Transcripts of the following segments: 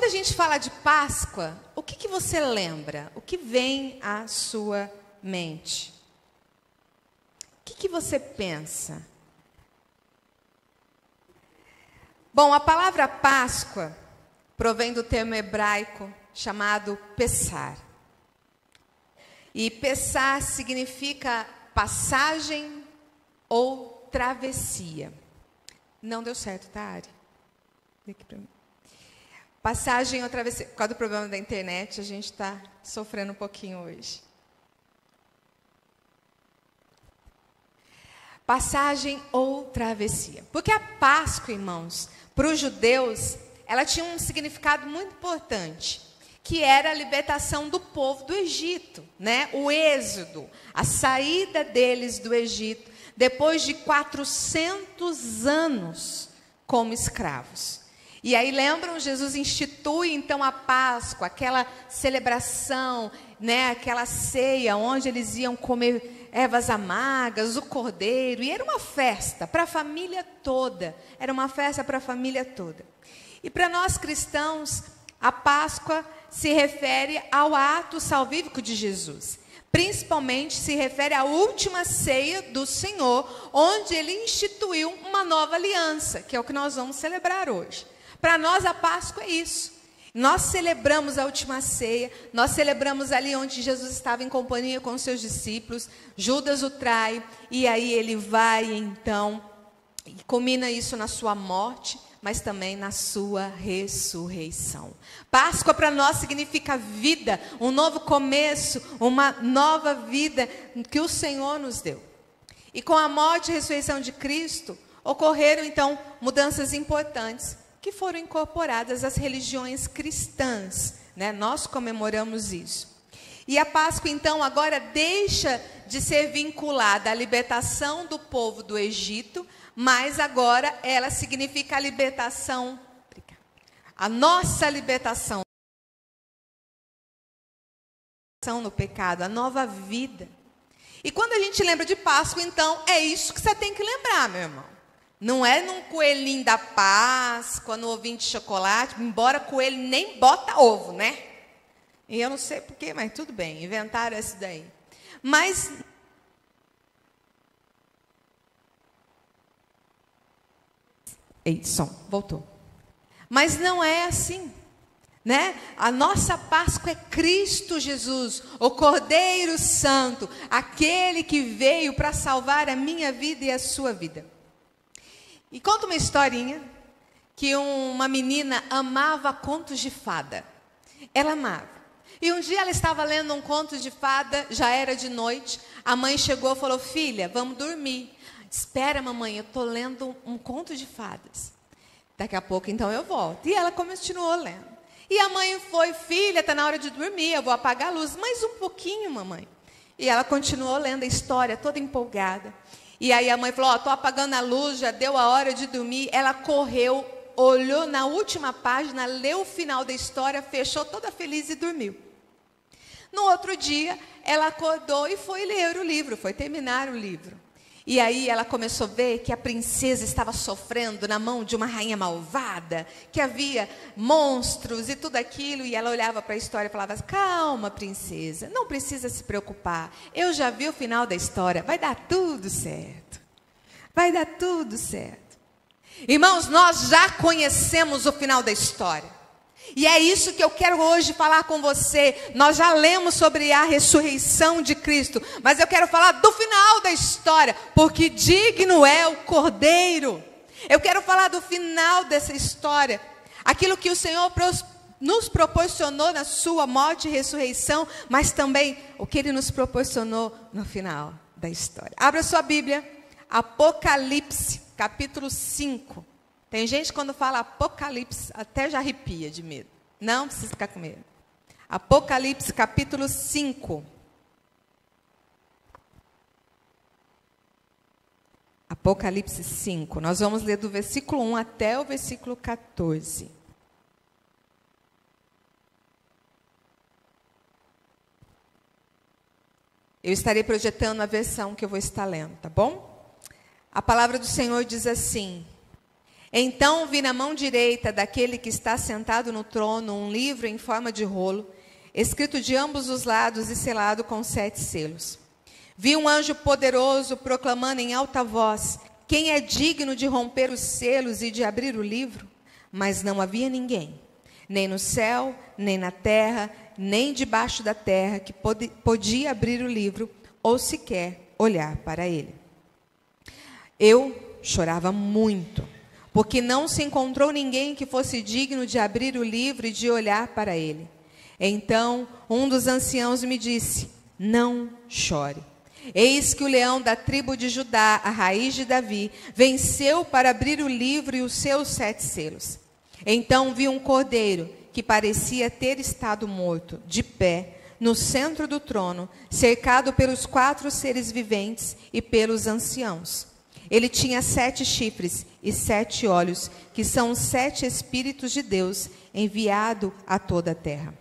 a gente fala de Páscoa, o que você lembra? O que vem à sua mente? O que você pensa? Bom, a palavra Páscoa provém do termo hebraico chamado Pessar. E Pessar significa passagem ou travessia. Não deu certo, tá, Ari? Vem aqui pra mim. Passagem ou travessia. Por causa do problema da internet, a gente está sofrendo um pouquinho hoje. Passagem ou travessia. Porque a Páscoa, irmãos, para os judeus, ela tinha um significado muito importante, que era a libertação do povo do Egito, né? O êxodo, a saída deles do Egito, depois de 400 anos como escravos. E aí, lembram, Jesus institui, então, a Páscoa, aquela celebração, né, aquela ceia, onde eles iam comer ervas amargas, o cordeiro, e era uma festa para a família toda, era uma festa para a família toda. E para nós cristãos, a Páscoa se refere ao ato salvífico de Jesus. Principalmente se refere à última ceia do Senhor, onde Ele instituiu uma nova aliança, que é o que nós vamos celebrar hoje. Para nós, a Páscoa é isso. Nós celebramos a última ceia, nós celebramos ali onde Jesus estava em companhia com os seus discípulos, Judas o trai, e aí ele vai, então, e culmina isso na sua morte, mas também na sua ressurreição. Páscoa para nós significa vida, um novo começo, uma nova vida que o Senhor nos deu. E com a morte e ressurreição de Cristo, ocorreram então mudanças importantes, que foram incorporadas às religiões cristãs, né? Nós comemoramos isso. E a Páscoa, então, agora deixa de ser vinculada à libertação do povo do Egito, mas agora ela significa a libertação, a nossa libertação no pecado, a nova vida. E quando a gente lembra de Páscoa, então, é isso que você tem que lembrar, meu irmão. Não é num coelhinho da Páscoa, no ovinho de chocolate, embora coelho nem bota ovo, né? E eu não sei porquê, mas tudo bem, inventaram isso daí. Mas ei, som, voltou. Mas não é assim, né? A nossa Páscoa é Cristo Jesus, o Cordeiro Santo, aquele que veio para salvar a minha vida e a sua vida. E conta uma historinha que uma menina amava contos de fada. Ela amava. E um dia ela estava lendo um conto de fada, já era de noite. A mãe chegou e falou: filha, vamos dormir. Espera, mamãe, eu estou lendo um conto de fadas. Daqui a pouco, então, eu volto. E ela continuou lendo. E a mãe foi: filha, está na hora de dormir, eu vou apagar a luz. Mais um pouquinho, mamãe. E ela continuou lendo a história, toda empolgada. E aí a mãe falou: estou apagando a luz, já deu a hora de dormir. Ela correu, olhou na última página, leu o final da história, fechou toda feliz e dormiu. No outro dia, ela acordou e foi ler o livro, foi terminar o livro. E aí ela começou a ver que a princesa estava sofrendo na mão de uma rainha malvada, que havia monstros e tudo aquilo, e ela olhava para a história e falava: calma, princesa, não precisa se preocupar, eu já vi o final da história, vai dar tudo certo, vai dar tudo certo. Irmãos, nós já conhecemos o final da história. E é isso que eu quero hoje falar com você. Nós já lemos sobre a ressurreição de Cristo, mas eu quero falar do final da história, porque digno é o Cordeiro. Eu quero falar do final dessa história, aquilo que o Senhor nos proporcionou na sua morte e ressurreição, mas também o que Ele nos proporcionou no final da história. Abra sua Bíblia, Apocalipse, capítulo 5. Tem gente que quando fala Apocalipse até já arrepia de medo. Não precisa ficar com medo. Apocalipse capítulo 5. Apocalipse 5. Nós vamos ler do versículo 1 até o versículo 14. Eu estarei projetando a versão que eu vou estar lendo, tá bom? A palavra do Senhor diz assim: Então vi na mão direita daquele que está sentado no trono um livro em forma de rolo, escrito de ambos os lados e selado com 7 selos. Vi um anjo poderoso proclamando em alta voz: quem é digno de romper os selos e de abrir o livro? Mas não havia ninguém, nem no céu, nem na terra, nem debaixo da terra, que podia abrir o livro ou sequer olhar para ele. Eu chorava muito, porque não se encontrou ninguém que fosse digno de abrir o livro e de olhar para ele. Então um dos anciãos me disse: não chore. Eis que o leão da tribo de Judá, a raiz de Davi, venceu para abrir o livro e os seus 7 selos. Então vi um cordeiro que parecia ter estado morto, de pé, no centro do trono, cercado pelos 4 seres viventes e pelos anciãos. Ele tinha 7 chifres e 7 olhos, que são os 7 Espíritos de Deus, enviado a toda a terra.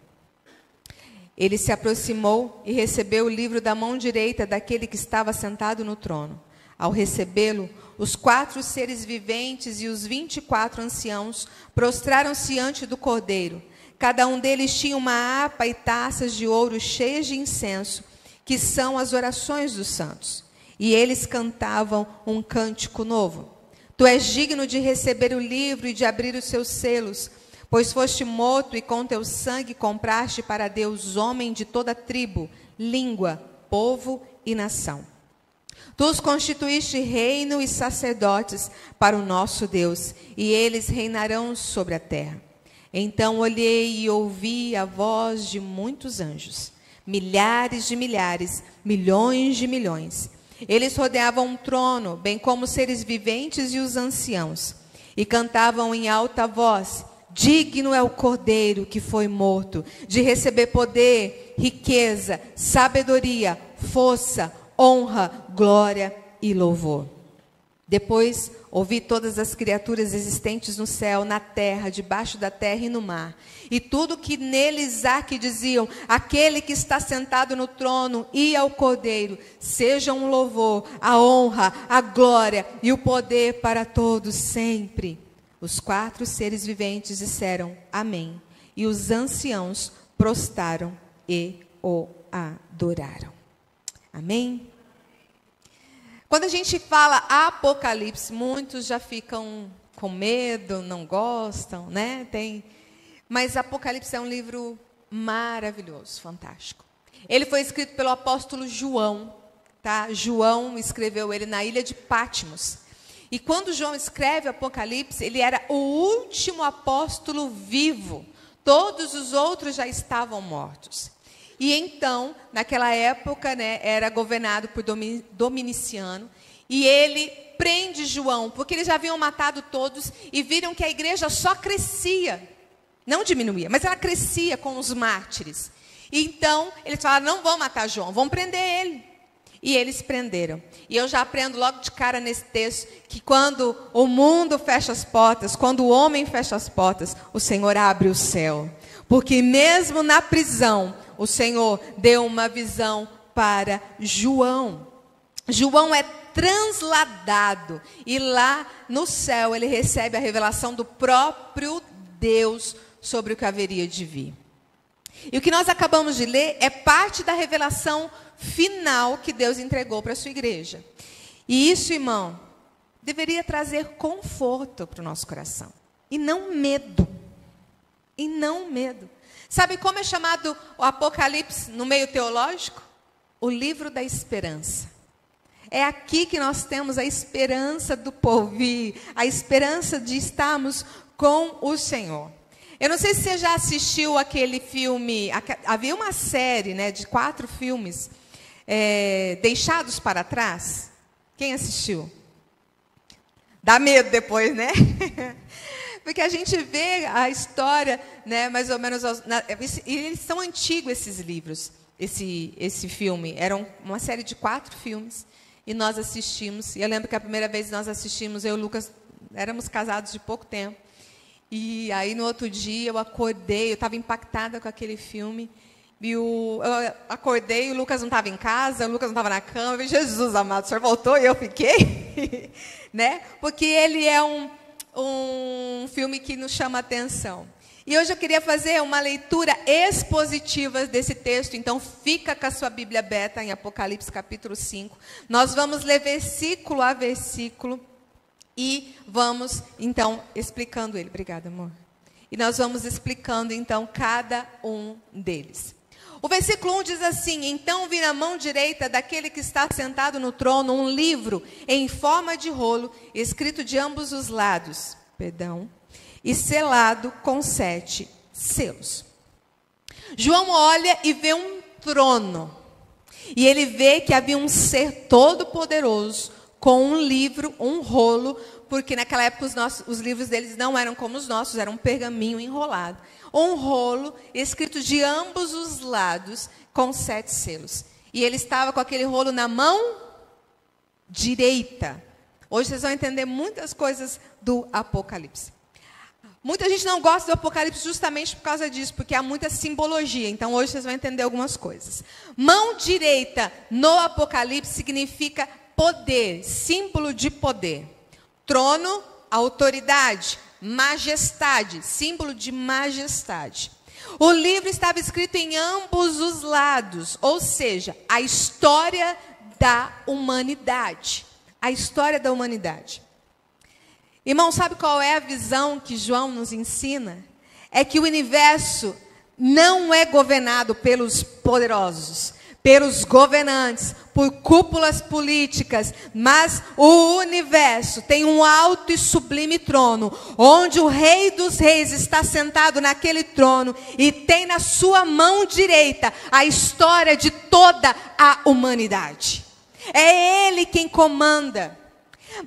Ele se aproximou e recebeu o livro da mão direita daquele que estava sentado no trono. Ao recebê-lo, os 4 seres viventes e os 24 anciãos prostraram-se diante do cordeiro. Cada um deles tinha uma harpa e taças de ouro cheias de incenso, que são as orações dos santos. E eles cantavam um cântico novo. Tu és digno de receber o livro e de abrir os seus selos, pois foste morto e com teu sangue compraste para Deus homem de toda tribo, língua, povo e nação. Tu os constituíste reino e sacerdotes para o nosso Deus, e eles reinarão sobre a terra. Então olhei e ouvi a voz de muitos anjos, milhares de milhares, milhões de milhões. Eles rodeavam um trono, bem como os seres viventes e os anciãos, e cantavam em alta voz: digno é o cordeiro que foi morto, de receber poder, riqueza, sabedoria, força, honra, glória e louvor. Depois ouvi todas as criaturas existentes no céu, na terra, debaixo da terra e no mar, e tudo que neles há, que diziam: aquele que está sentado no trono e ao cordeiro, sejam o louvor, a honra, a glória e o poder para todos sempre. Os 4 seres viventes disseram amém, e os anciãos prostraram e o adoraram. Amém? Quando a gente fala Apocalipse, muitos já ficam com medo, não gostam, né? Mas Apocalipse é um livro maravilhoso, fantástico. Ele foi escrito pelo apóstolo João, tá? João escreveu ele na ilha de Patmos. E quando João escreve Apocalipse, ele era o último apóstolo vivo. Todos os outros já estavam mortos. E então, naquela época, né, era governado por Dominiciano. E ele prende João, porque eles já haviam matado todos e viram que a igreja só crescia. Não diminuía, mas ela crescia com os mártires. E então, eles falaram: não vão matar João, vão prender ele. E eles prenderam. E eu já aprendo logo de cara nesse texto que quando o mundo fecha as portas, quando o homem fecha as portas, o Senhor abre o céu. Porque mesmo na prisão, o Senhor deu uma visão para João. João é transladado e lá no céu ele recebe a revelação do próprio Deus sobre o que haveria de vir. E o que nós acabamos de ler é parte da revelação final que Deus entregou para a sua igreja. E isso, irmão, deveria trazer conforto para o nosso coração. E não medo. E não medo. Sabe como é chamado o Apocalipse no meio teológico? O livro da esperança. É aqui que nós temos a esperança do porvir, a esperança de estarmos com o Senhor. Eu não sei se você já assistiu aquele filme, havia uma série, né, de 4 filmes, Deixados para Trás. Quem assistiu? Dá medo depois, né? Porque a gente vê a história, né, mais ou menos, e eles são antigos esses livros, esse filme. Era uma série de 4 filmes, e nós assistimos. E eu lembro que a primeira vez que nós assistimos, eu e o Lucas éramos casados de pouco tempo. E aí, no outro dia, eu acordei, eu estava impactada com aquele filme. E eu acordei, o Lucas não estava em casa, o Lucas não estava na cama. Eu falei: Jesus amado, o senhor voltou e eu fiquei? Né? Porque ele é um filme que nos chama a atenção. E hoje eu queria fazer uma leitura expositiva desse texto, então fica com a sua Bíblia aberta em Apocalipse capítulo 5. Nós vamos ler versículo a versículo e vamos, então, explicando ele. Obrigada, amor. E nós vamos explicando, então, cada um deles. O versículo 1 diz assim: então vi na mão direita daquele que está sentado no trono um livro em forma de rolo, escrito de ambos os lados, e selado com 7 selos. João olha e vê um trono. E ele vê que havia um ser todo-poderoso com um livro, um rolo, porque naquela época os livros deles não eram como os nossos, era um pergaminho enrolado. Um rolo escrito de ambos os lados com 7 selos. E ele estava com aquele rolo na mão direita. Hoje vocês vão entender muitas coisas do Apocalipse. Muita gente não gosta do Apocalipse justamente por causa disso, porque há muita simbologia. Então, hoje vocês vão entender algumas coisas. Mão direita no Apocalipse significa poder, símbolo de poder. Trono, autoridade, majestade, símbolo de majestade. O livro estava escrito em ambos os lados, ou seja, a história da humanidade. A história da humanidade. Irmão, sabe qual é a visão que João nos ensina? É que o universo não é governado pelos poderosos, pelos governantes, por cúpulas políticas, mas o universo tem um alto e sublime trono, onde o Rei dos Reis está sentado naquele trono e tem na sua mão direita a história de toda a humanidade. É Ele quem comanda.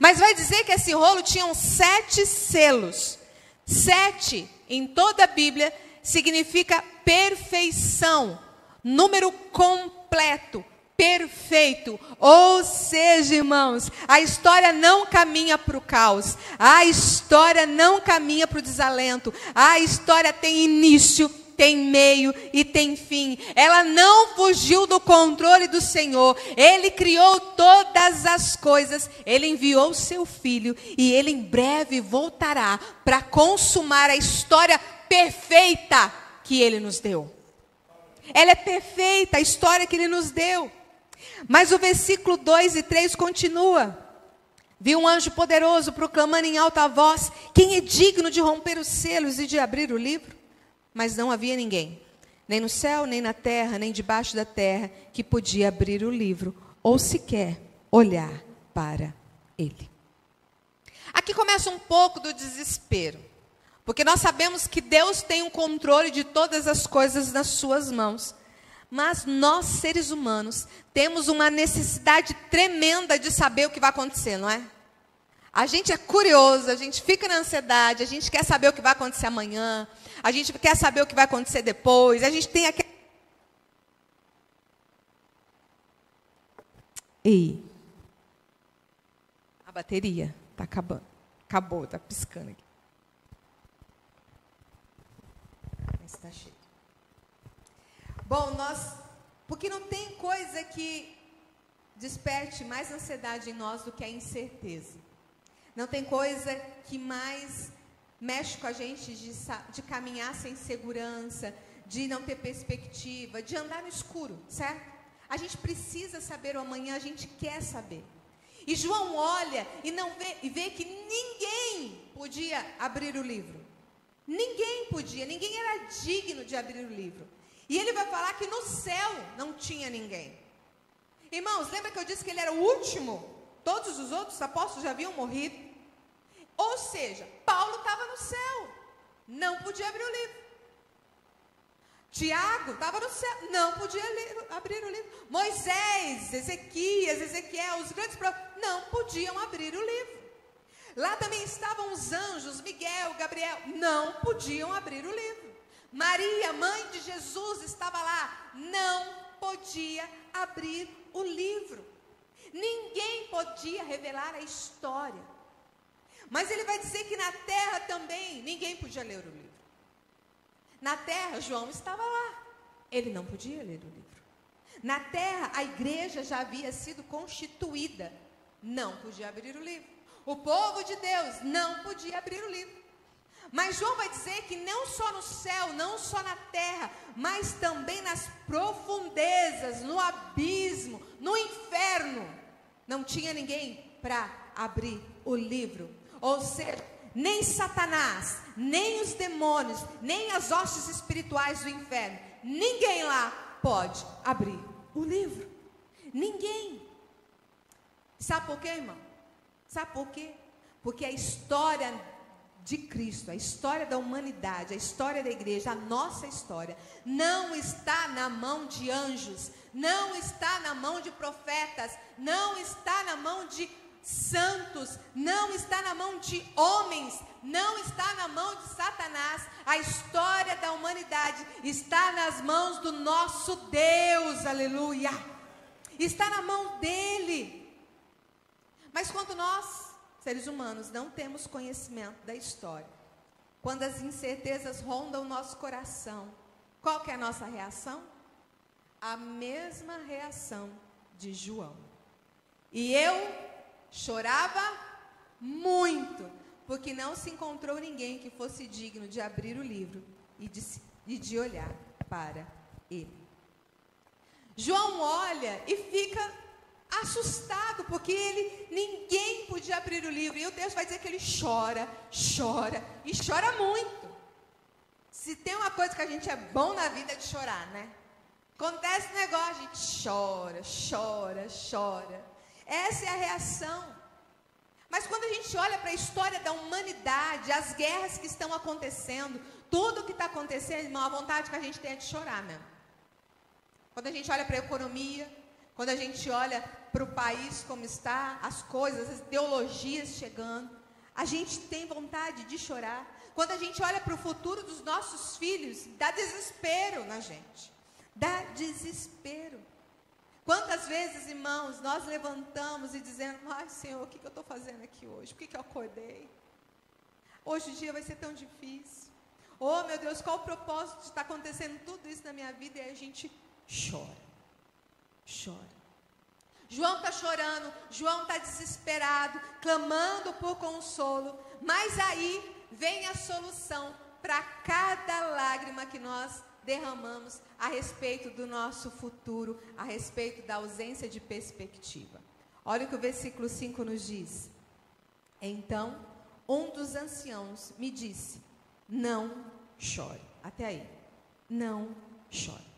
Mas vai dizer que esse rolo tinha 7 selos. 7, em toda a Bíblia, significa perfeição, número completo, perfeito. Ou seja, irmãos, a história não caminha para o caos, a história não caminha para o desalento, a história tem início, tem meio e tem fim. Ela não fugiu do controle do Senhor. Ele criou todas as coisas. Ele enviou o seu Filho e Ele em breve voltará para consumar a história perfeita que Ele nos deu. Ela é perfeita, a história que Ele nos deu. Mas o versículo 2 e 3 continua. Vi um anjo poderoso proclamando em alta voz: quem é digno de romper os selos e de abrir o livro? Mas não havia ninguém, nem no céu, nem na terra, nem debaixo da terra, que podia abrir o livro, ou sequer olhar para ele. Aqui começa um pouco do desespero, porque nós sabemos que Deus tem o controle de todas as coisas nas suas mãos. Mas nós, seres humanos, temos uma necessidade tremenda de saber o que vai acontecer, não é? A gente é curioso, a gente fica na ansiedade, a gente quer saber o que vai acontecer amanhã, a gente quer saber o que vai acontecer depois, a gente tem aquele... Ei, a bateria está acabando. Acabou, está piscando aqui. Mas está cheio. Bom, porque não tem coisa que desperte mais ansiedade em nós do que a incerteza. Não tem coisa que mais mexe com a gente de caminhar sem segurança, de não ter perspectiva, de andar no escuro, certo? A gente precisa saber o amanhã, a gente quer saber. E João olha e vê que ninguém podia abrir o livro. Ninguém podia, ninguém era digno de abrir o livro. E ele vai falar que no céu não tinha ninguém. Irmãos, lembra que eu disse que ele era o último? Todos os outros apóstolos já haviam morrido. Ou seja, Paulo estava no céu, não podia abrir o livro. Tiago estava no céu, não podia abrir o livro. Moisés, Ezequiel, os grandes profetas, não podiam abrir o livro. Lá também estavam os anjos, Miguel, Gabriel, não podiam abrir o livro. Maria, mãe de Jesus, estava lá, não podia abrir o livro. Ninguém podia revelar a história. Mas ele vai dizer que na terra também ninguém podia ler o livro. Na terra, João estava lá. Ele não podia ler o livro. Na terra, a igreja já havia sido constituída. Não podia abrir o livro. O povo de Deus não podia abrir o livro. Mas João vai dizer que não só no céu, não só na terra, mas também nas profundezas, no abismo, no inferno, não tinha ninguém para abrir o livro. Ou seja, nem Satanás, nem os demônios, nem as hostes espirituais do inferno, ninguém lá pode abrir o livro. Ninguém. Sabe por quê, irmão? Sabe por quê? Porque a história de Cristo, a história da humanidade, a história da igreja, a nossa história, não está na mão de anjos, não está na mão de profetas, não está na mão de santos, não está na mão de homens, não está na mão de Satanás. A história da humanidade está nas mãos do nosso Deus, aleluia, está na mão dele. Mas quando nós, seres humanos, não temos conhecimento da história, quando as incertezas rondam o nosso coração, qual que é a nossa reação? A mesma reação de João. E eu chorava muito, porque não se encontrou ninguém que fosse digno de abrir o livro e de olhar para ele. João olha e fica assustado, porque ninguém podia abrir o livro. E o texto vai dizer que ele chora, chora e chora muito. Se tem uma coisa que a gente é bom na vida é de chorar, né? Acontece um negócio, a gente chora, chora, chora. Essa é a reação. Mas quando a gente olha para a história da humanidade, as guerras que estão acontecendo, tudo que está acontecendo, irmão, a vontade que a gente tem é de chorar mesmo. Quando a gente olha para a economia, quando a gente olha para o país como está, as coisas, as ideologias chegando, a gente tem vontade de chorar. Quando a gente olha para o futuro dos nossos filhos, dá desespero na gente. Dá desespero. Quantas vezes, irmãos, nós levantamos e dizemos: ai, Senhor, o que eu estou fazendo aqui hoje? Por que eu acordei? Hoje o dia vai ser tão difícil. Oh, meu Deus, qual o propósito de estar acontecendo tudo isso na minha vida? E aí a gente chora. Chora. João está chorando, João está desesperado, clamando por consolo, mas aí vem a solução para cada lágrima que nós derramamos a respeito do nosso futuro, a respeito da ausência de perspectiva. Olha o que o versículo 5 nos diz. Então, um dos anciãos me disse: não chore. Até aí. Não chore.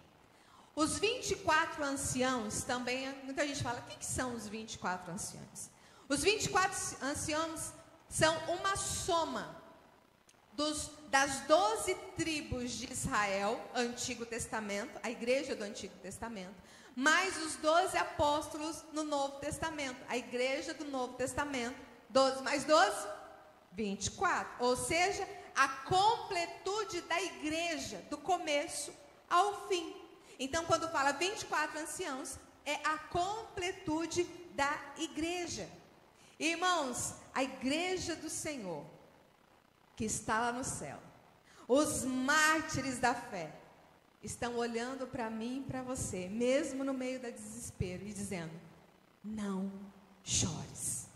Os 24 anciãos também, muita gente fala: o que são os 24 anciãos? Os 24 anciãos são uma soma das 12 tribos de Israel, Antigo Testamento, a igreja do Antigo Testamento, mais os 12 apóstolos no Novo Testamento, a igreja do Novo Testamento. 12 mais 12, 24. Ou seja, a completude da igreja, do começo ao fim. Então, quando fala 24 anciãos, é a completude da igreja. Irmãos, a igreja do Senhor, que está lá no céu, os mártires da fé, estão olhando para mim e para você, mesmo no meio do desespero, e dizendo: não chores,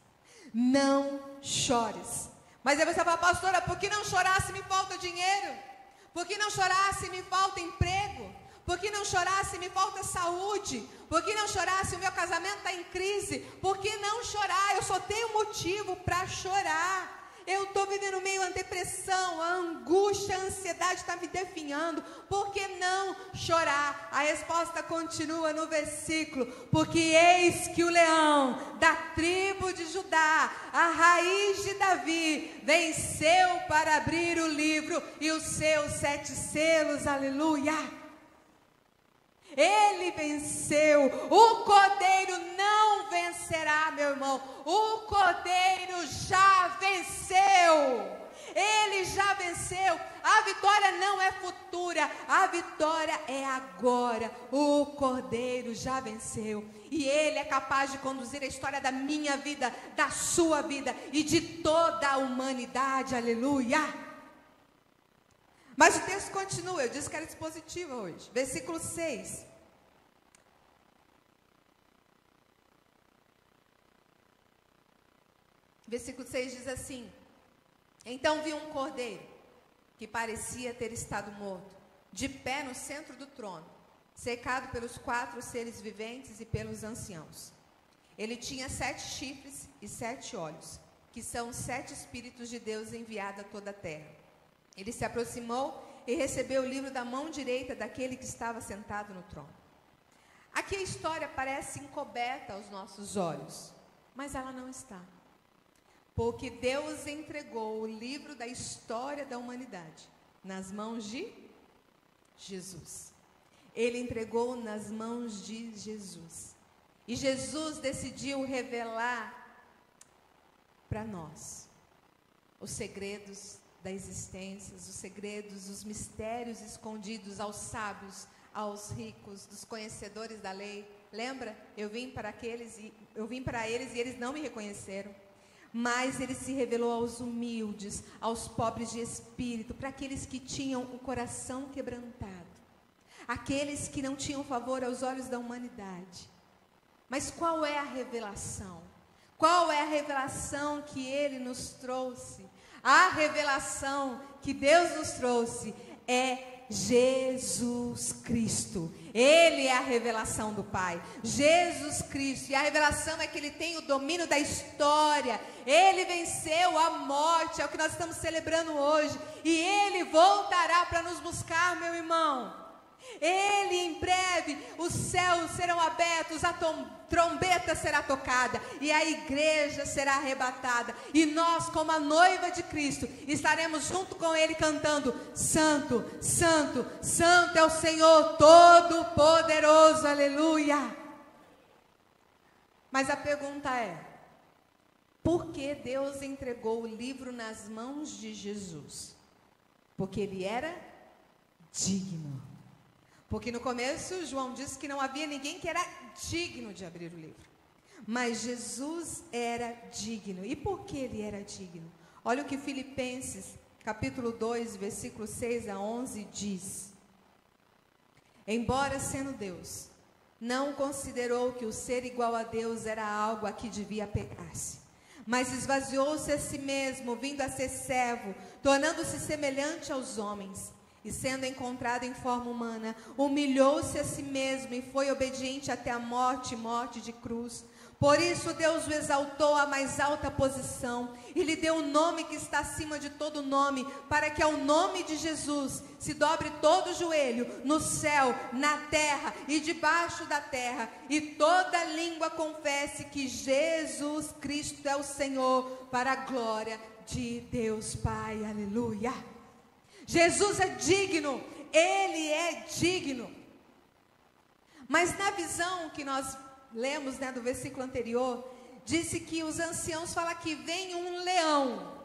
não chores. Mas aí você fala: pastora, por que não chorar se me falta dinheiro? Por que não chorar se me falta emprego? Por que não chorar se me falta saúde? Por que não chorar se o meu casamento está em crise? Por que não chorar? Eu só tenho motivo para chorar. Eu estou vivendo meio a depressão, a angústia, a ansiedade está me definhando. Por que não chorar? A resposta continua no versículo: porque eis que o leão da tribo de Judá, a raiz de Davi, venceu para abrir o livro e os seus 7 selos. Aleluia! Ele venceu. O Cordeiro não vencerá, meu irmão. O Cordeiro já venceu. Ele já venceu. A vitória não é futura, a vitória é agora. O Cordeiro já venceu. E Ele é capaz de conduzir a história da minha vida, da sua vida e de toda a humanidade. Aleluia! Mas o texto continua, eu disse que era expositiva hoje. Versículo 6. Versículo 6 diz assim: então vi um cordeiro, que parecia ter estado morto, de pé no centro do trono, cercado pelos 4 seres viventes e pelos anciãos. Ele tinha 7 chifres e 7 olhos, que são 7 Espíritos de Deus enviados a toda a terra. Ele se aproximou e recebeu o livro da mão direita daquele que estava sentado no trono. Aqui a história parece encoberta aos nossos olhos, mas ela não está. Porque Deus entregou o livro da história da humanidade nas mãos de Jesus. Ele entregou nas mãos de Jesus. E Jesus decidiu revelar para nós os segredos da existência, os segredos, os mistérios escondidos aos sábios, aos ricos, dos conhecedores da lei. Lembra? Eu vim para eles e eles não me reconheceram. Mas ele se revelou aos humildes, aos pobres de espírito, para aqueles que tinham o coração quebrantado, aqueles que não tinham favor aos olhos da humanidade. Mas qual é a revelação? Qual é a revelação que ele nos trouxe? A revelação que Deus nos trouxe é Jesus Cristo. Ele é a revelação do Pai, Jesus Cristo. E a revelação é que Ele tem o domínio da história. Ele venceu a morte, é o que nós estamos celebrando hoje. E Ele voltará para nos buscar, meu irmão. Ele, em breve, os céus serão abertos, a trombeta será tocada e a igreja será arrebatada, e nós, como a noiva de Cristo, estaremos junto com Ele cantando: Santo, Santo, Santo é o Senhor Todo-Poderoso, aleluia. Mas a pergunta é: por que Deus entregou o livro nas mãos de Jesus? Porque Ele era digno. Porque no começo, João disse que não havia ninguém que era digno de abrir o livro. Mas Jesus era digno. E por que Ele era digno? Olha o que Filipenses, capítulo 2, versículo 6 a 11 diz: embora sendo Deus, não considerou que o ser igual a Deus era algo a que devia apegar-se, mas esvaziou-se a si mesmo, vindo a ser servo, tornando-se semelhante aos homens. E sendo encontrado em forma humana, humilhou-se a si mesmo e foi obediente até a morte, morte de cruz. Por isso Deus o exaltou à mais alta posição e lhe deu um nome que está acima de todo nome, para que ao nome de Jesus se dobre todo o joelho, no céu, na terra e debaixo da terra, e toda língua confesse que Jesus Cristo é o Senhor, para a glória de Deus Pai, aleluia. Jesus é digno, Ele é digno. Mas na visão que nós lemos, do versículo anterior, disse que os anciãos falam que vem um leão.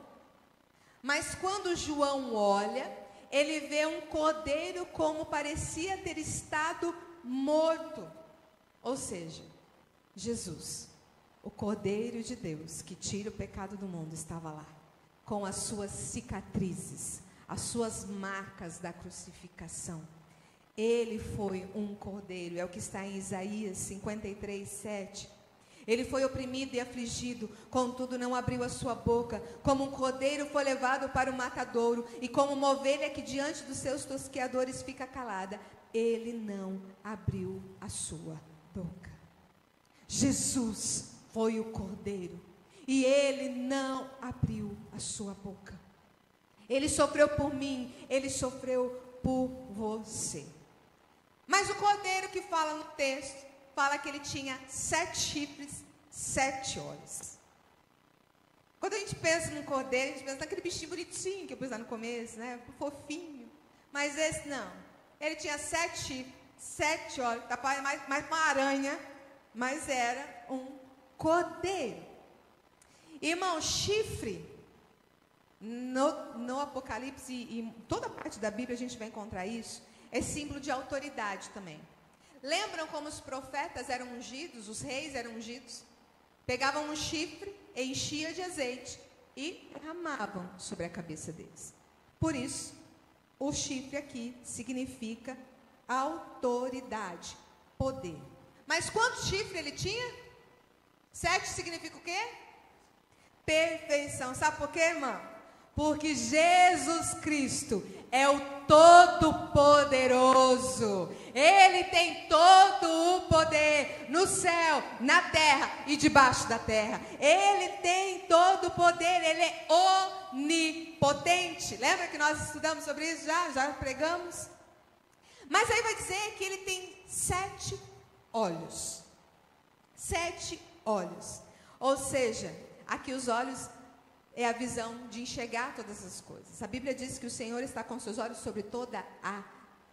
Mas quando João olha, ele vê um cordeiro como parecia ter estado morto. Ou seja, Jesus, o Cordeiro de Deus que tira o pecado do mundo, estava lá, com as suas cicatrizes, as suas marcas da crucificação. Ele foi um cordeiro, é o que está em Isaías 53, 7. Ele foi oprimido e afligido, contudo não abriu a sua boca. Como um cordeiro foi levado para o matadouro, e como uma ovelha que diante dos seus tosqueadores fica calada, ele não abriu a sua boca. Jesus foi o cordeiro, e ele não abriu a sua boca. Ele sofreu por mim, ele sofreu por você. Mas o cordeiro que fala no texto, fala que ele tinha 7 chifres, 7 olhos. Quando a gente pensa num cordeiro, a gente pensa naquele bichinho bonitinho que eu pus lá no começo, fofinho. Mas esse não. Ele tinha 7 chifres, 7 olhos, mais uma aranha, mas era um cordeiro. Irmão, chifre, no Apocalipse e em toda parte da Bíblia a gente vai encontrar isso, é símbolo de autoridade também. Lembram como os profetas eram ungidos, os reis eram ungidos? Pegavam um chifre, enchia de azeite e derramavam sobre a cabeça deles. Por isso, o chifre aqui significa autoridade, poder. Mas quantos chifres ele tinha? 7 significa o quê? perfeição. Sabe por quê, irmão? Porque Jesus Cristo é o Todo-Poderoso. Ele tem todo o poder no céu, na terra e debaixo da terra. Ele tem todo o poder, ele é onipotente. Lembra que nós estudamos sobre isso já pregamos? Mas aí vai dizer que ele tem 7 olhos. 7 olhos. Ou seja, aqui os olhos é a visão de enxergar todas as coisas. A Bíblia diz que o Senhor está com seus olhos sobre toda a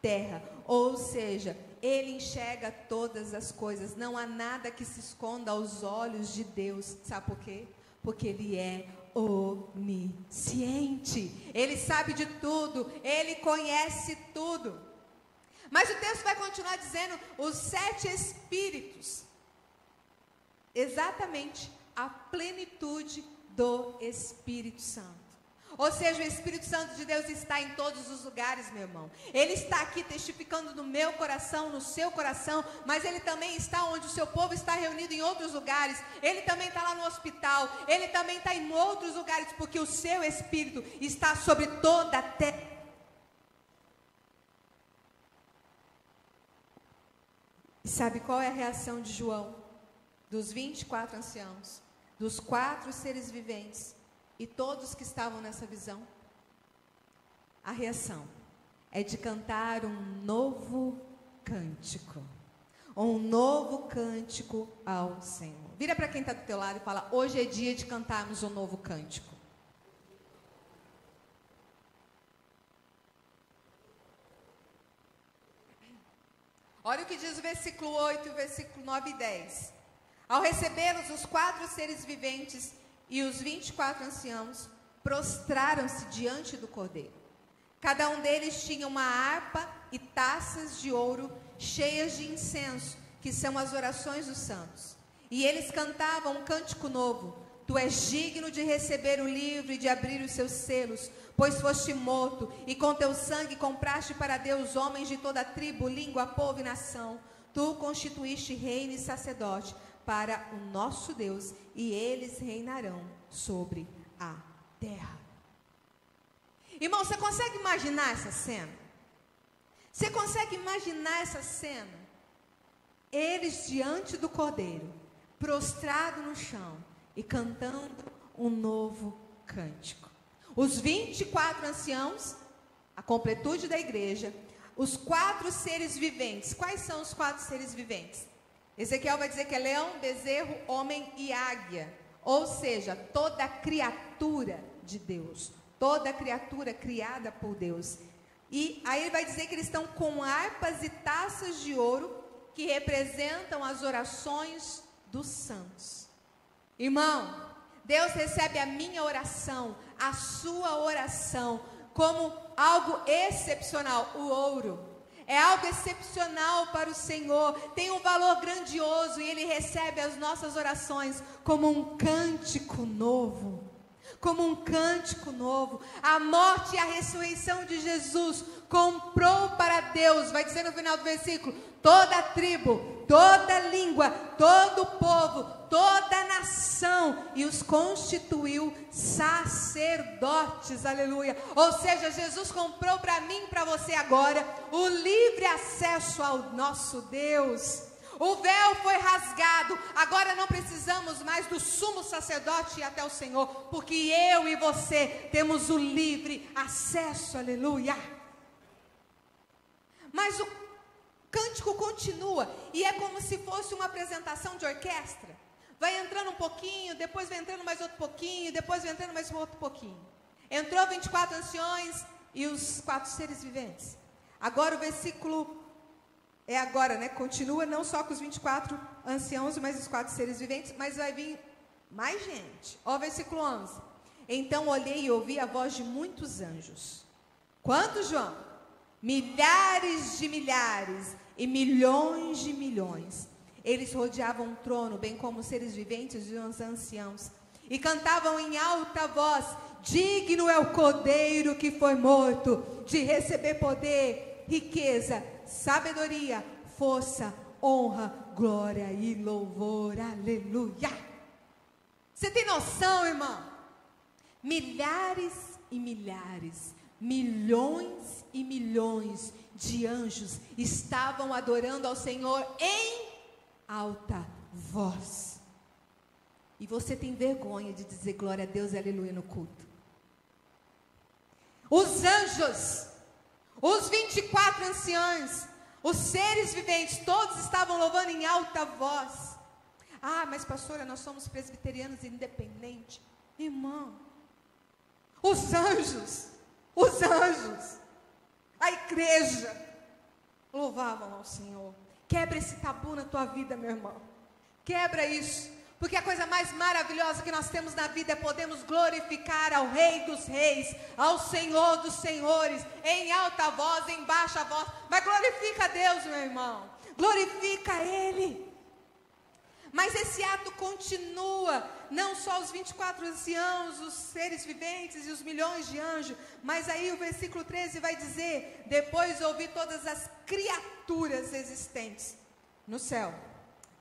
terra. Ou seja, Ele enxerga todas as coisas. Não há nada que se esconda aos olhos de Deus. Sabe por quê? Porque Ele é onisciente. Ele sabe de tudo. Ele conhece tudo. Mas o texto vai continuar dizendo os 7 espíritos. Exatamente a plenitude do Espírito Santo. Ou seja, o Espírito Santo de Deus está em todos os lugares, meu irmão. Ele está aqui testificando no meu coração, no seu coração, mas Ele também está onde o seu povo está reunido em outros lugares. Ele também está lá no hospital, Ele também está em outros lugares, porque o seu Espírito está sobre toda a terra. E sabe qual é a reação de João? Dos 24 anciãos, dos 4 seres viventes e todos que estavam nessa visão? A reação é de cantar um novo cântico. Um novo cântico ao Senhor. Vira para quem está do teu lado e fala: hoje é dia de cantarmos um novo cântico. Olha o que diz o versículo 8 e o versículo 9 e 10. Ao recebê-los, os 4 seres viventes e os 24 anciãos prostraram-se diante do Cordeiro. Cada um deles tinha uma harpa e taças de ouro cheias de incenso, que são as orações dos santos. E eles cantavam um cântico novo: Tu és digno de receber o livro e de abrir os seus selos, pois foste morto, e com teu sangue compraste para Deus homens de toda tribo, língua, povo e nação. Tu constituíste reino e sacerdote para o nosso Deus, e eles reinarão sobre a terra. Irmão, você consegue imaginar essa cena? Você consegue imaginar essa cena? Eles diante do Cordeiro, prostrado no chão e cantando um novo cântico. Os 24 anciãos, a completude da igreja, os 4 seres viventes. Quais são os 4 seres viventes? Ezequiel vai dizer que é leão, bezerro, homem e águia. Ou seja, toda criatura de Deus. Toda criatura criada por Deus. E aí ele vai dizer que eles estão com harpas e taças de ouro que representam as orações dos santos. Irmão, Deus recebe a minha oração, a sua oração, como algo excepcional. O ouro é algo excepcional para o Senhor, tem um valor grandioso, e Ele recebe as nossas orações como um cântico novo. Como um cântico novo. A morte e a ressurreição de Jesus comprou para Deus, vai dizer no final do versículo, toda tribo, toda língua, todo povo, toda nação, e os constituiu sacerdotes, aleluia. Ou seja, Jesus comprou para mim e para você agora o livre acesso ao nosso Deus. O véu foi rasgado, agora não precisamos mais do sumo sacerdote ir até o Senhor, porque eu e você temos o livre acesso, aleluia. Mas o cântico continua, e é como se fosse uma apresentação de orquestra. Vai entrando um pouquinho, depois vai entrando mais outro pouquinho, depois vai entrando mais outro pouquinho. Entrou 24 anciões e os 4 seres viventes. Agora o versículo continua não só com os 24 anciãos, mas os 4 seres viventes, mas vai vir mais gente. Ó, versículo 11. Então olhei e ouvi a voz de muitos anjos. Quantos, João? Milhares de milhares e milhões de milhões. Eles rodeavam o trono, bem como os seres viventes e os anciãos, e cantavam em alta voz: digno é o Cordeiro que foi morto de receber poder, riqueza, sabedoria, força, honra, glória e louvor, aleluia. Você tem noção, irmão? Milhares e milhares, milhões e milhões de anjos estavam adorando ao Senhor em alta voz. E você tem vergonha de dizer glória a Deus e aleluia no culto. Os anjos, os 24 anciãos, os seres viventes, todos estavam louvando em alta voz. Ah, mas pastora, nós somos presbiterianos independentes. Irmão, os anjos, a igreja, louvavam ao Senhor. Quebra esse tabu na tua vida, meu irmão. Quebra isso. Porque a coisa mais maravilhosa que nós temos na vida é podermos glorificar ao Rei dos Reis, ao Senhor dos Senhores, em alta voz, em baixa voz. Mas glorifica a Deus, meu irmão. Glorifica a Ele. Mas esse ato continua, não só os 24 anciãos, os seres viventes e os milhões de anjos, mas aí o versículo 13 vai dizer: depois ouvi todas as criaturas existentes no céu,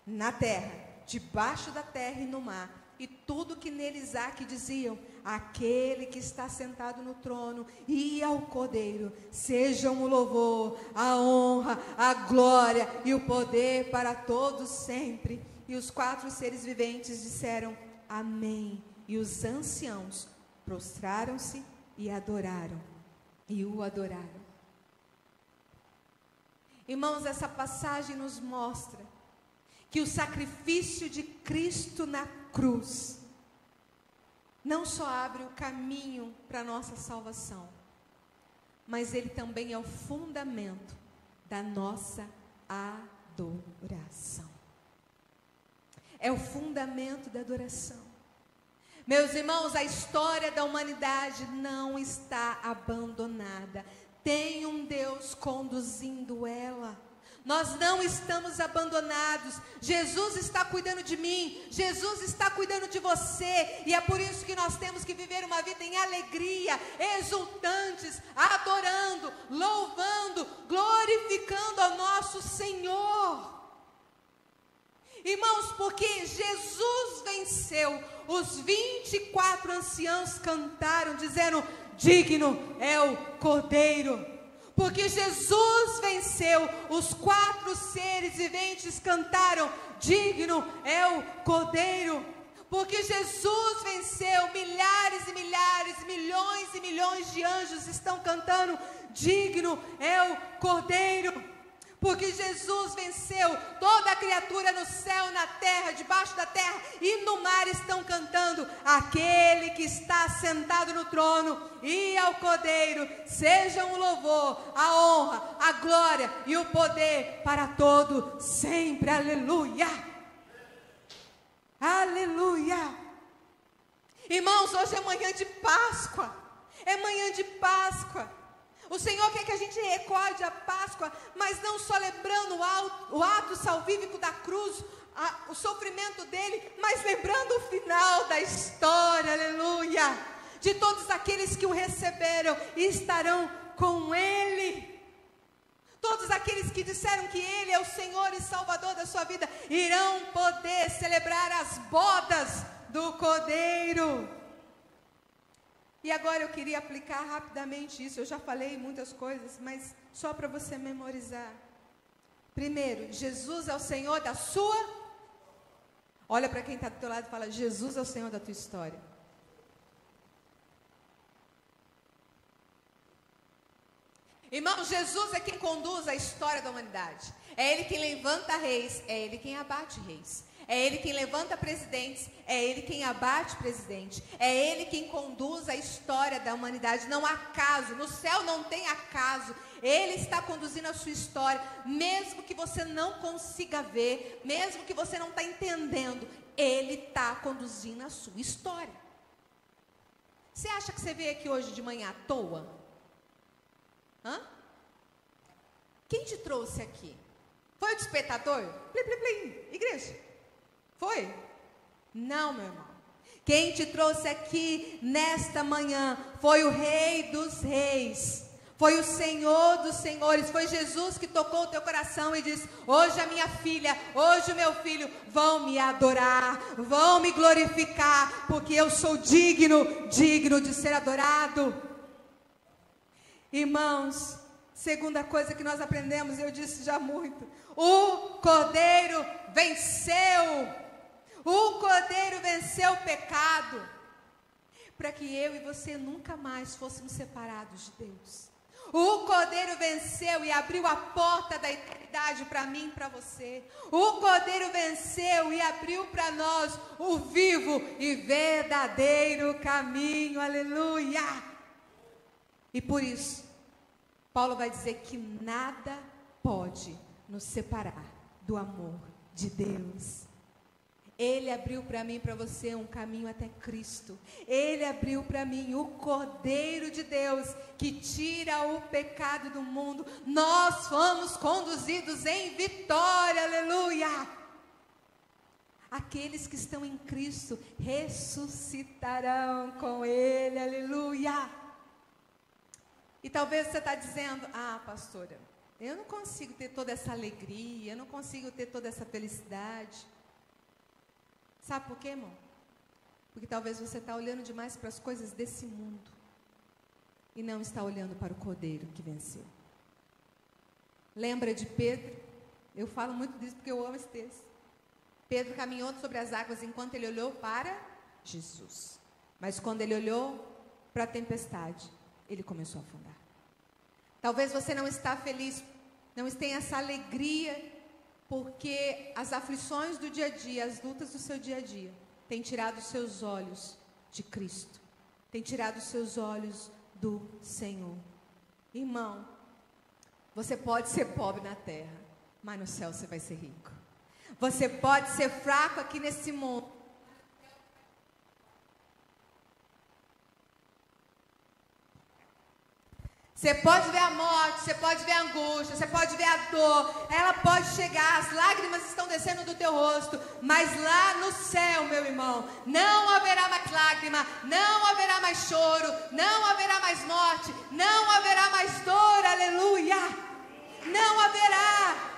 na terra, debaixo da terra e no mar, e tudo que neles há, que diziam: aquele que está sentado no trono e ao Cordeiro, sejam o louvor, a honra, a glória e o poder para todos sempre. E os 4 seres viventes disseram: amém. E os anciãos prostraram-se e adoraram, e o adoraram. Irmãos, essa passagem nos mostra que o sacrifício de Cristo na cruz não só abre o caminho para a nossa salvação, mas ele também é o fundamento da nossa adoração. É o fundamento da adoração. Meus irmãos, a história da humanidade não está abandonada. Tem um Deus conduzindo ela. Nós não estamos abandonados. Jesus está cuidando de mim. Jesus está cuidando de você. E é por isso que nós temos que viver uma vida em alegria, exultantes, adorando, louvando, glorificando ao nosso Senhor. Irmãos, porque Jesus venceu, os 24 anciãos cantaram, dizendo: digno é o Cordeiro. Porque Jesus venceu, os 4 seres viventes cantaram: digno é o Cordeiro. Porque Jesus venceu, milhares e milhares, milhões e milhões de anjos estão cantando: digno é o Cordeiro. Porque Jesus venceu, toda a criatura no céu, na terra, debaixo da terra e no mar estão cantando: aquele que está sentado no trono e ao Cordeiro, sejam o louvor, a honra, a glória e o poder para todo sempre. Aleluia! Aleluia! Irmãos, hoje é manhã de Páscoa. É manhã de Páscoa. O Senhor quer que a gente recorde a Páscoa, mas não só lembrando o ato salvífico da cruz, o sofrimento dele, mas lembrando o final da história, aleluia, de todos aqueles que o receberam e estarão com ele. Todos aqueles que disseram que ele é o Senhor e Salvador da sua vida, irão poder celebrar as bodas do Cordeiro. E agora eu queria aplicar rapidamente isso. Eu já falei muitas coisas, mas só para você memorizar. Primeiro, Jesus é o Senhor da sua... Olha para quem está do teu lado e fala: Jesus é o Senhor da tua história. Irmão, Jesus é quem conduz a história da humanidade. É Ele quem levanta reis, é Ele quem abate reis. É Ele quem levanta presidentes, é Ele quem abate presidente. É Ele quem conduz a história da humanidade. Não há acaso, no céu não tem acaso. Ele está conduzindo a sua história, mesmo que você não consiga ver, mesmo que você não está entendendo, Ele está conduzindo a sua história. Você acha que você veio aqui hoje de manhã à toa? Hã? Quem te trouxe aqui? Foi o despertador? Plim, plim, plim. Igreja? Foi? Não, meu irmão. Quem te trouxe aqui nesta manhã foi o Rei dos Reis. Foi o Senhor dos senhores, foi Jesus que tocou o teu coração e disse: hoje a minha filha, hoje o meu filho vão me adorar, vão me glorificar, porque eu sou digno de ser adorado. Irmãos, segunda coisa que nós aprendemos, eu disse já muito, o Cordeiro venceu. O Cordeiro venceu o pecado, para que eu e você nunca mais fôssemos separados de Deus. O Cordeiro venceu e abriu a porta da eternidade para mim e para você. O Cordeiro venceu e abriu para nós o vivo e verdadeiro caminho. Aleluia! E por isso, Paulo vai dizer que nada pode nos separar do amor de Deus. Ele abriu para mim e para você um caminho até Cristo. Ele abriu para mim o Cordeiro de Deus, que tira o pecado do mundo. Nós fomos conduzidos em vitória, aleluia. Aqueles que estão em Cristo ressuscitarão com Ele, aleluia. E talvez você está dizendo: ah, pastora, eu não consigo ter toda essa alegria, eu não consigo ter toda essa felicidade. Sabe por quê, irmão? Porque talvez você está olhando demais para as coisas desse mundo e não está olhando para o Cordeiro que venceu. Lembra de Pedro? Eu falo muito disso porque eu amo esse texto. Pedro caminhou sobre as águas enquanto ele olhou para Jesus. Mas quando ele olhou para a tempestade, ele começou a afundar. Talvez você não está feliz, não tenha essa alegria, porque as aflições do dia a dia, as lutas do seu dia a dia, têm tirado os seus olhos de Cristo, têm tirado os seus olhos do Senhor. Irmão, você pode ser pobre na terra, mas no céu você vai ser rico. Você pode ser fraco aqui nesse mundo. Você pode ver a morte, você pode ver a angústia, você pode ver a dor, ela pode chegar, as lágrimas estão descendo do teu rosto, mas lá no céu, meu irmão, não haverá mais lágrima, não haverá mais choro, não haverá mais morte, não haverá mais dor, aleluia, não haverá,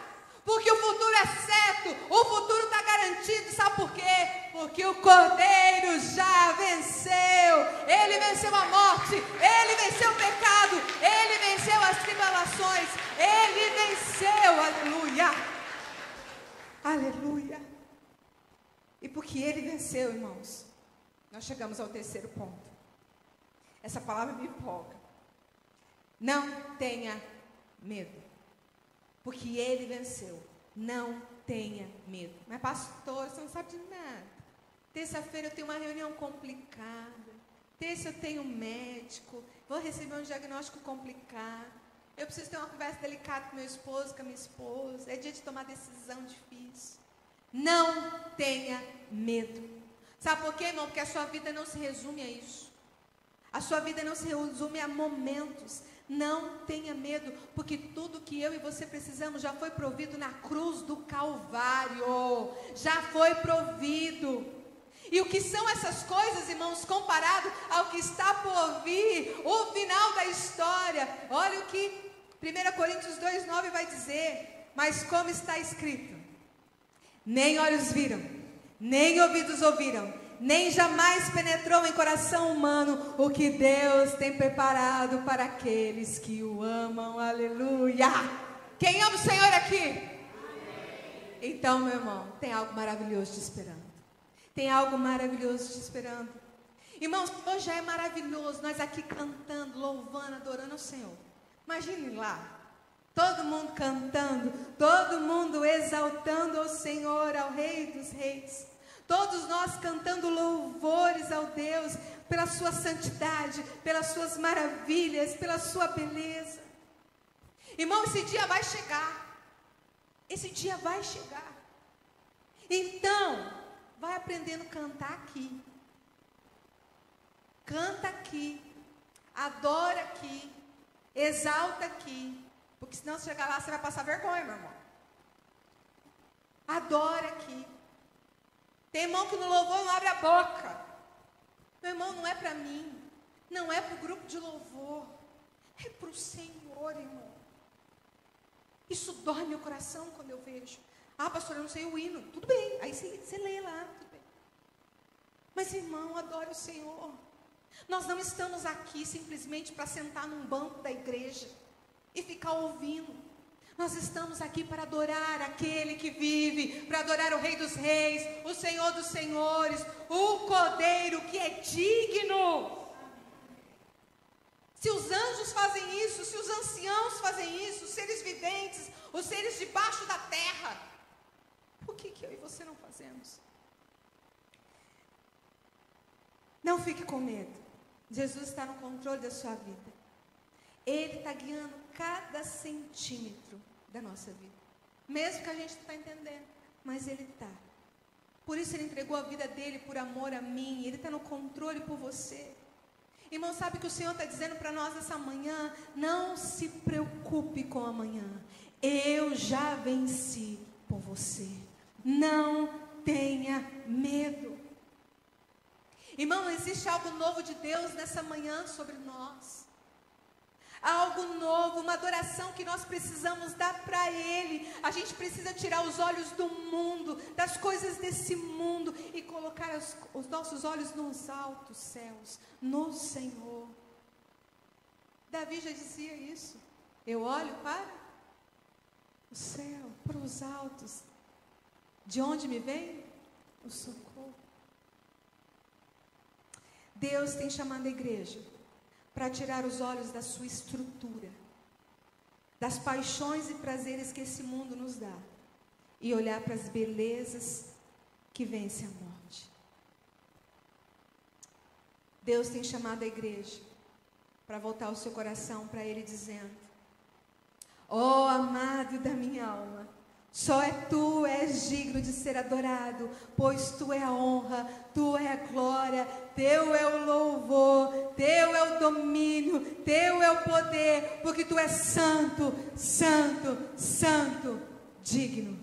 porque o futuro é certo, o futuro está garantido, sabe por quê? Porque o Cordeiro já venceu, ele venceu a morte, ele venceu o pecado, ele venceu as tribulações, ele venceu, aleluia, aleluia. E porque ele venceu, irmãos, nós chegamos ao terceiro ponto. Essa palavra me empolga. Não tenha medo, porque ele venceu. Não tenha medo. Mas pastor, você não sabe de nada. Terça-feira eu tenho uma reunião complicada. Terça eu tenho um médico. Vou receber um diagnóstico complicado. Eu preciso ter uma conversa delicada com meu esposo, com a minha esposa. É dia de tomar decisão difícil. Não tenha medo. Sabe por quê, irmão? Porque a sua vida não se resume a isso. A sua vida não se resume a momentos. Não tenha medo, porque tudo que eu e você precisamos já foi provido na cruz do Calvário. Já foi provido. E o que são essas coisas, irmãos, comparado ao que está por vir, o final da história? Olha o que 1 Coríntios 2,9 vai dizer. Mas como está escrito: nem olhos viram, nem ouvidos ouviram, nem jamais penetrou em coração humano o que Deus tem preparado para aqueles que o amam. Aleluia! Quem ama o Senhor aqui? Amém. Então, meu irmão, tem algo maravilhoso te esperando. Tem algo maravilhoso te esperando. Irmãos, hoje já é maravilhoso nós aqui cantando, louvando, adorando ao Senhor. Imagine lá, todo mundo cantando, todo mundo exaltando ao Senhor, ao Rei dos Reis. Todos nós cantando louvores ao Deus, pela sua santidade, pelas suas maravilhas, pela sua beleza. Irmão, esse dia vai chegar. Esse dia vai chegar. Então, vai aprendendo a cantar aqui. Canta aqui. Adora aqui. Exalta aqui. Porque senão, se chegar lá, você vai passar vergonha, meu irmão. Adora aqui. Tem irmão que no louvor não abre a boca. Meu irmão, não é para mim. Não é para o grupo de louvor. É para o Senhor, irmão. Isso dói meu coração quando eu vejo. Ah, pastor, eu não sei o hino. Tudo bem, aí você lê lá, tudo bem. Mas, irmão, adore o Senhor. Nós não estamos aqui simplesmente para sentar num banco da igreja e ficar ouvindo. Nós estamos aqui para adorar aquele que vive, para adorar o Rei dos Reis, o Senhor dos Senhores, o Cordeiro que é digno. Se os anjos fazem isso, se os anciãos fazem isso, os seres viventes, os seres debaixo da terra, por que eu e você não fazemos? Não fique com medo. Jesus está no controle da sua vida. Ele está guiando cada centímetro da nossa vida. Mesmo que a gente não está entendendo, mas Ele está. Por isso Ele entregou a vida dEle por amor a mim. Ele está no controle por você. Irmão, sabe o que o Senhor está dizendo para nós essa manhã? Não se preocupe com amanhã. Eu já venci por você. Não tenha medo. Irmão, existe algo novo de Deus nessa manhã sobre nós. Algo novo, uma adoração que nós precisamos dar para Ele. A gente precisa tirar os olhos do mundo, das coisas desse mundo e colocar os nossos olhos nos altos céus, no Senhor. Davi já dizia isso. Eu olho para o céu, para os altos. De onde me vem o socorro? Deus tem chamado a igreja para tirar os olhos da sua estrutura, das paixões e prazeres que esse mundo nos dá, e olhar para as belezas que vencem a morte. Deus tem chamado a igreja para voltar o seu coração para Ele, dizendo: ó amado da minha alma, só Tu és digno de ser adorado, pois Tu é a honra, Tu é a glória, Teu é o louvor, Teu é o domínio, Teu é o poder, porque Tu és santo, santo, santo, digno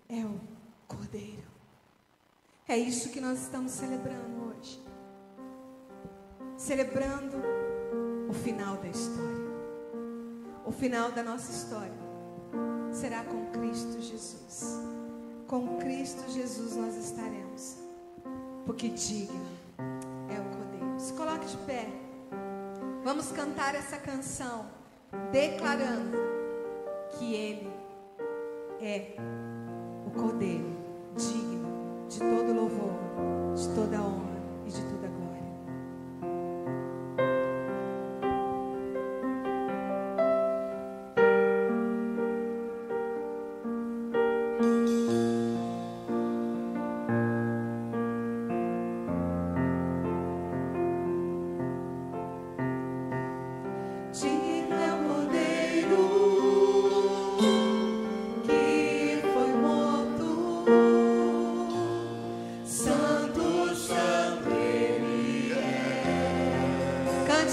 é o Cordeiro. É isso que nós estamos celebrando hoje. Celebrando o final da história. O final da nossa história será com Cristo Jesus. Com Cristo Jesus nós estaremos, porque digno é o Cordeiro. Se coloque de pé. Vamos cantar essa canção, declarando que Ele é o Cordeiro, digno de todo louvor, de toda honra e de toda glória.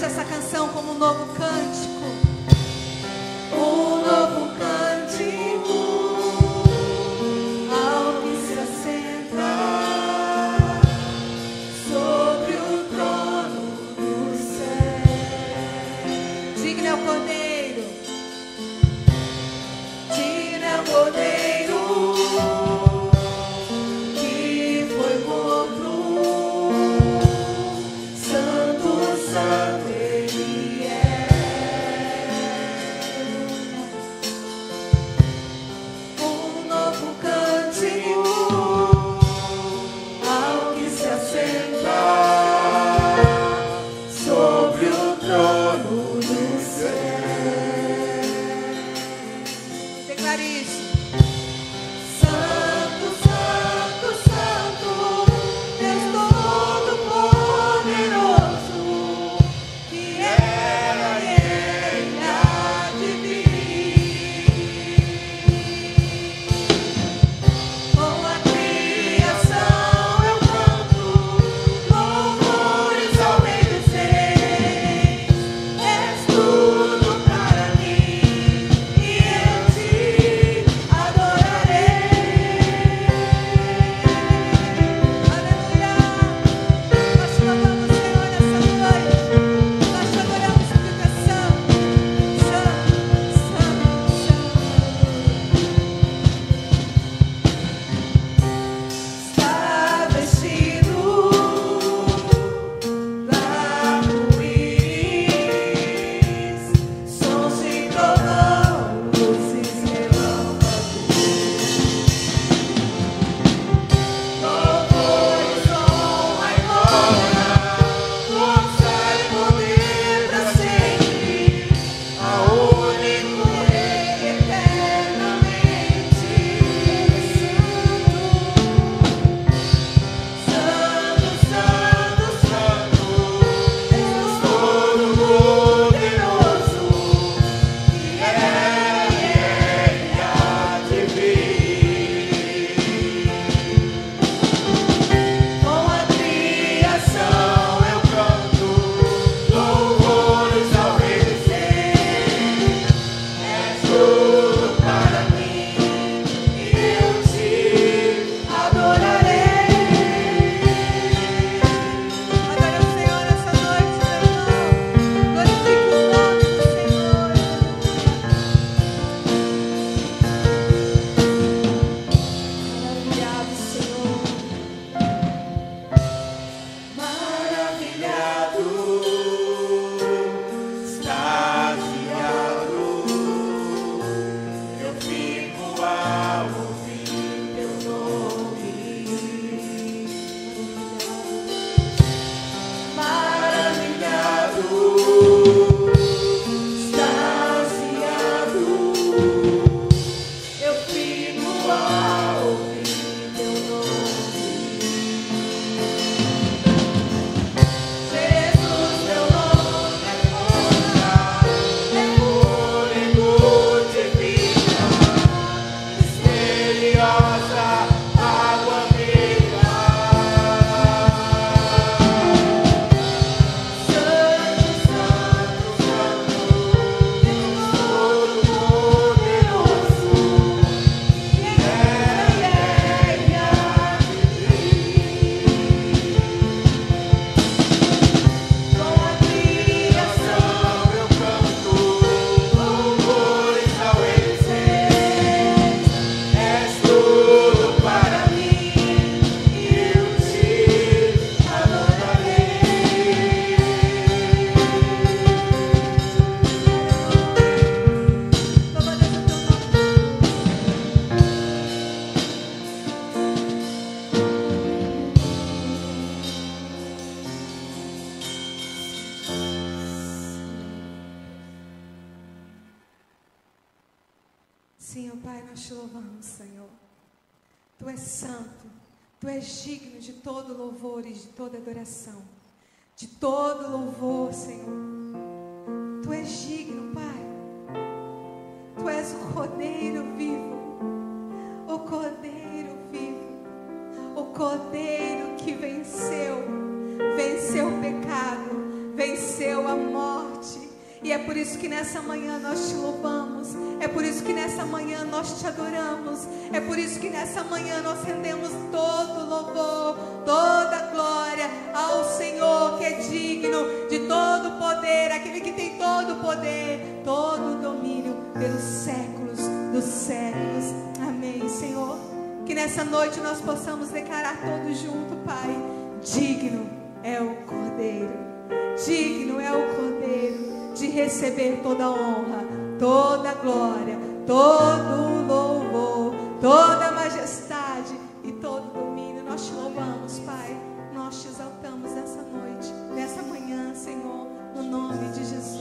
Essa canção como um novo cântico, um novo cântico ao que se assenta sobre o trono do céu. Digno é o Cordeiro, digno é o Cordeiro que foi morto, santo, santo. Sim, ó Pai, nós te louvamos, Senhor. Tu és santo, Tu és digno de todo louvor e de toda adoração. De todo louvor, Senhor. Tu és digno, Pai. Tu és o Cordeiro vivo. O Cordeiro vivo. O Cordeiro que venceu o pecado, venceu a morte. E é por isso que nessa manhã nós te louvamos. É por isso que nessa manhã nós te adoramos. É por isso que nessa manhã nós rendemos todo louvor, toda glória ao Senhor, que é digno de todo poder, aquele que tem todo poder, todo domínio pelos séculos dos séculos. Amém, Senhor. Que nessa noite nós possamos declarar todos juntos, Pai: digno é o Cordeiro, digno é o Cordeiro de receber toda a honra, toda a glória, todo o louvor, toda a majestade e todo o domínio. Nós te louvamos, Pai, nós te exaltamos nessa noite, nessa manhã, Senhor, no nome de Jesus.